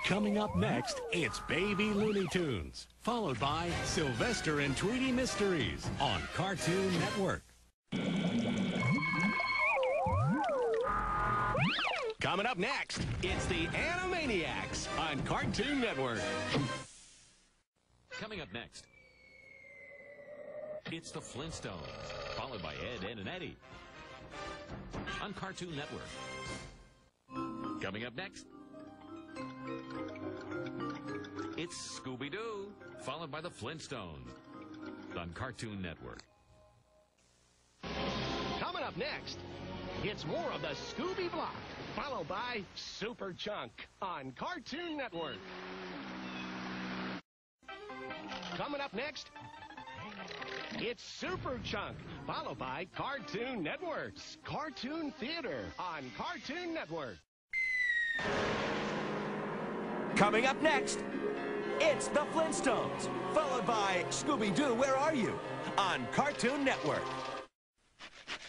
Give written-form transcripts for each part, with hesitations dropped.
Coming up next, it's Baby Looney Tunes, followed by Sylvester and Tweety Mysteries on Cartoon Network. Coming up next, it's the Animaniacs on Cartoon Network. Coming up next, it's the Flintstones, followed by Ed, Edd, and Eddy on Cartoon Network. Coming up next, it's Scooby-Doo, followed by the Flintstones on Cartoon Network. Coming up next, it's more of the Scooby Block, followed by Super Chunk on Cartoon Network. Coming up next, it's Super Chunk, followed by Cartoon Network's Cartoon Theater on Cartoon Network. Coming up next, it's the Flintstones, followed by Scooby-Doo, Where Are You? On Cartoon Network.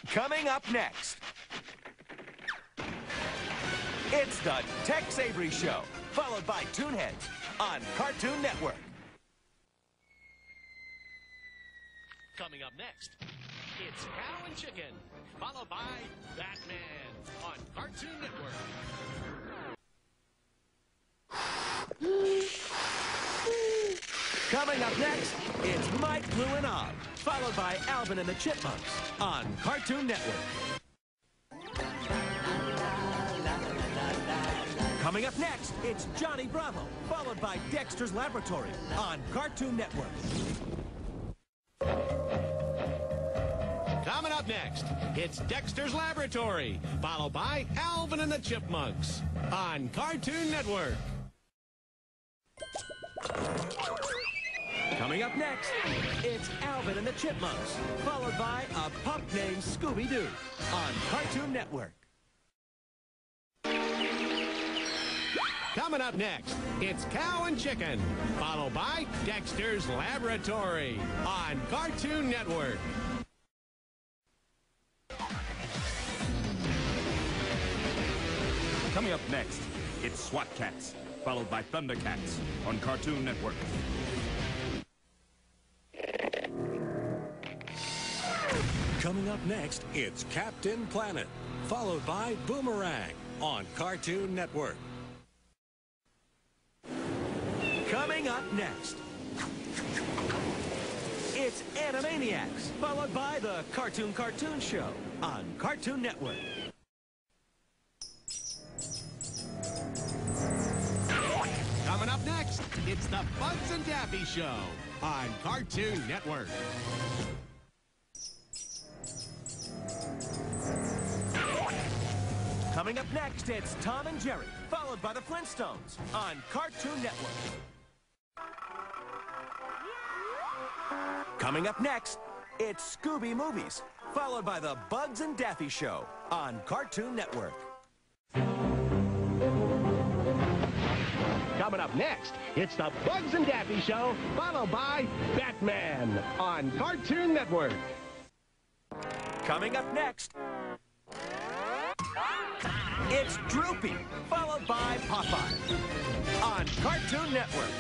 Coming up next, it's the Tex Avery Show, followed by Toonheads on Cartoon Network. Coming up next, it's Cow and Chicken, followed by Batman on Cartoon Network. Coming up next, it's Mike, Blue, and Og, followed by Alvin and the Chipmunks on Cartoon Network. Coming up next, it's Johnny Bravo, followed by Dexter's Laboratory on Cartoon Network. Coming up next, it's Dexter's Laboratory, followed by Alvin and the Chipmunks on Cartoon Network. Coming up next, it's Alvin and the Chipmunks, followed by a pup named Scooby-Doo on Cartoon Network. Coming up next, it's Cow and Chicken, followed by Dexter's Laboratory on Cartoon Network. Coming up next, it's SWAT Cats, followed by Thundercats on Cartoon Network. Coming up next, it's Captain Planet, followed by Boomerang on Cartoon Network. Coming up next, it's Animaniacs, followed by the Cartoon Show on Cartoon Network. Coming up next, it's the Bugs and Daffy Show on Cartoon Network. Coming up next, it's Tom and Jerry, followed by the Flintstones on Cartoon Network. Coming up next, it's Scooby Movies, followed by the Bugs and Daffy Show on Cartoon Network. Coming up next, it's the Bugs and Daffy Show, followed by Batman on Cartoon Network. Coming up next, it's Droopy, followed by Popeye on Cartoon Network.